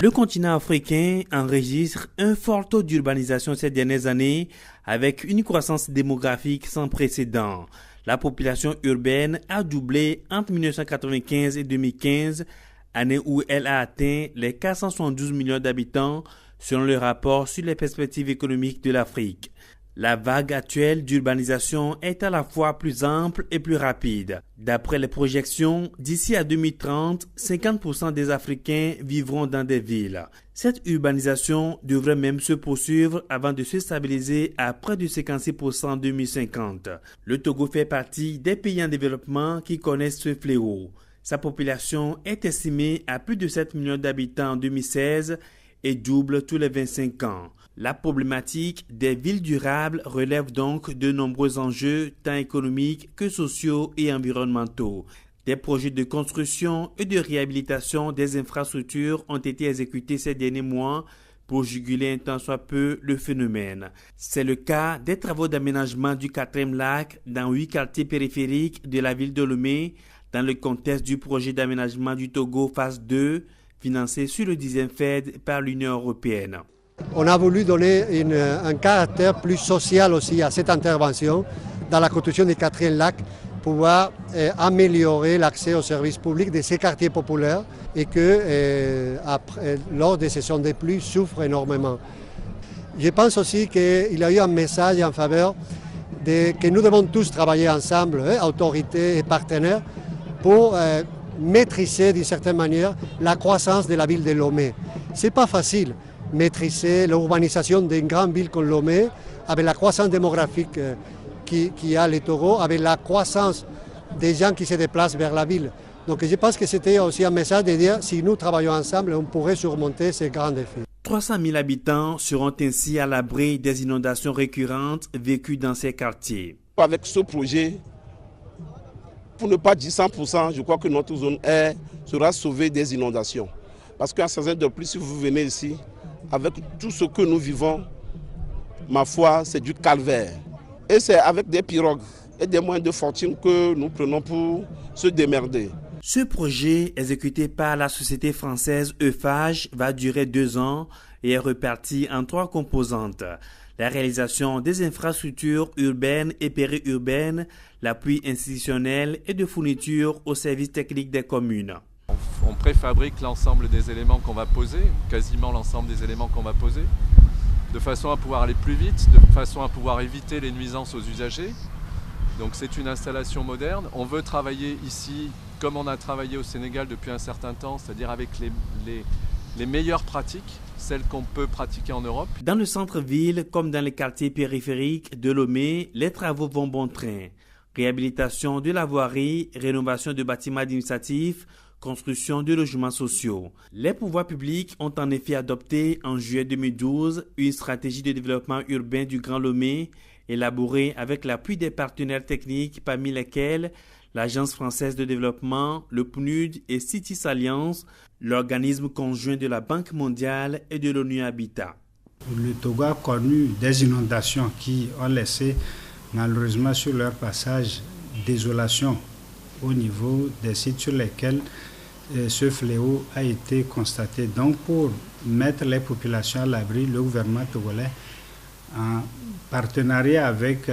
Le continent africain enregistre un fort taux d'urbanisation ces dernières années avec une croissance démographique sans précédent. La population urbaine a doublé entre 1995 et 2015, année où elle a atteint les 472 millions d'habitants selon le rapport sur les perspectives économiques de l'Afrique. La vague actuelle d'urbanisation est à la fois plus ample et plus rapide. D'après les projections, d'ici à 2030, 50% des Africains vivront dans des villes. Cette urbanisation devrait même se poursuivre avant de se stabiliser à près de 56% en 2050. Le Togo fait partie des pays en développement qui connaissent ce fléau. Sa population est estimée à plus de 7 millions d'habitants en 2016 et double tous les 25 ans. La problématique des villes durables relève donc de nombreux enjeux tant économiques que sociaux et environnementaux. Des projets de construction et de réhabilitation des infrastructures ont été exécutés ces derniers mois pour juguler un tant soit peu le phénomène. C'est le cas des travaux d'aménagement du 4e lac dans 8 quartiers périphériques de la ville de Lomé dans le contexte du projet d'aménagement du Togo phase 2 financé sur le 10e FED par l'Union européenne. On a voulu donner un caractère plus social aussi à cette intervention dans la construction du 4e lac, pouvoir améliorer l'accès aux services publics de ces quartiers populaires et que lors des saisons des pluies souffrent énormément. Je pense aussi qu'il y a eu un message en faveur que nous devons tous travailler ensemble, autorités et partenaires, pour maîtriser d'une certaine manière la croissance de la ville de Lomé. Ce n'est pas facile. Maîtriser l'urbanisation d'une grande ville comme Lomé, avec la croissance démographique qui a les Taureaux, avec la croissance des gens qui se déplacent vers la ville. Donc je pense que c'était aussi un message de dire si nous travaillons ensemble, on pourrait surmonter ces grands défis. 300 000 habitants seront ainsi à l'abri des inondations récurrentes vécues dans ces quartiers. Avec ce projet, pour ne pas dire 100%, je crois que notre zone sera sauvée des inondations. Parce qu'un certain de plus, si vous venez ici, avec tout ce que nous vivons, ma foi, c'est du calvaire. Et c'est avec des pirogues et des moyens de fortune que nous prenons pour se démerder. Ce projet, exécuté par la société française Eiffage, va durer 2 ans et est reparti en 3 composantes. La réalisation des infrastructures urbaines et périurbaines, l'appui institutionnel et de fourniture aux services techniques des communes. On préfabrique l'ensemble des éléments qu'on va poser, quasiment l'ensemble des éléments qu'on va poser, de façon à pouvoir aller plus vite, de façon à pouvoir éviter les nuisances aux usagers. Donc c'est une installation moderne. On veut travailler ici comme on a travaillé au Sénégal depuis un certain temps, c'est-à-dire avec les meilleures pratiques, celles qu'on peut pratiquer en Europe. Dans le centre-ville, comme dans les quartiers périphériques de Lomé, les travaux vont bon train. Réhabilitation de la voirie, rénovation de bâtiments administratifs, construction de logements sociaux. Les pouvoirs publics ont en effet adopté en juillet 2012 une stratégie de développement urbain du Grand Lomé élaborée avec l'appui des partenaires techniques parmi lesquels l'Agence française de développement, le PNUD et Cities Alliance, l'organisme conjoint de la Banque mondiale et de l'ONU Habitat. Le Togo a connu des inondations qui ont laissé malheureusement sur leur passage désolation au niveau des sites sur lesquels ce fléau a été constaté. Donc pour mettre les populations à l'abri, le gouvernement togolais, en partenariat avec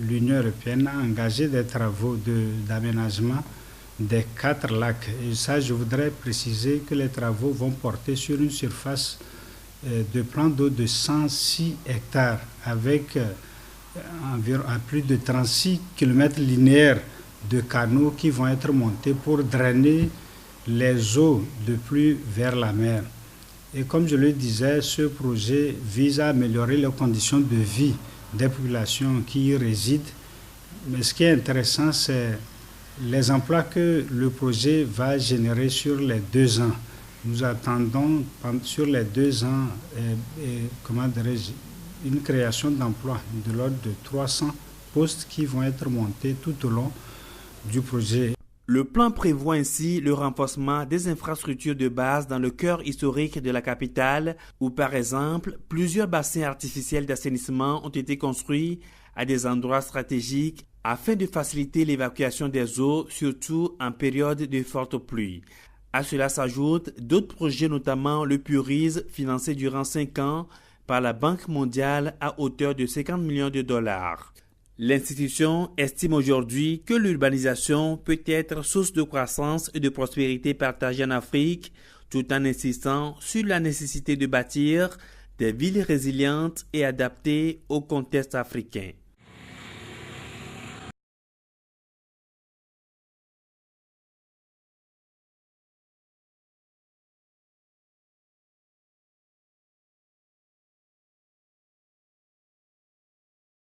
l'Union européenne, a engagé des travaux d'aménagement des 4 lacs. Et ça, je voudrais préciser que les travaux vont porter sur une surface de plan d'eau de 106 hectares avec environ à plus de 36 km linéaires de canaux qui vont être montés pour drainer les eaux de pluie vers la mer. Et comme je le disais, ce projet vise à améliorer les conditions de vie des populations qui y résident. Mais ce qui est intéressant, c'est les emplois que le projet va générer sur les 2 ans. Nous attendons sur les 2 ans une création d'emplois de l'ordre de 300 postes qui vont être montés tout au long du projet. Le plan prévoit ainsi le renforcement des infrastructures de base dans le cœur historique de la capitale où, par exemple, plusieurs bassins artificiels d'assainissement ont été construits à des endroits stratégiques afin de faciliter l'évacuation des eaux, surtout en période de fortes pluies. À cela s'ajoutent d'autres projets, notamment le PURISE, financé durant 5 ans par la Banque mondiale à hauteur de 50 millions de dollars. L'institution estime aujourd'hui que l'urbanisation peut être source de croissance et de prospérité partagée en Afrique, tout en insistant sur la nécessité de bâtir des villes résilientes et adaptées au contexte africain.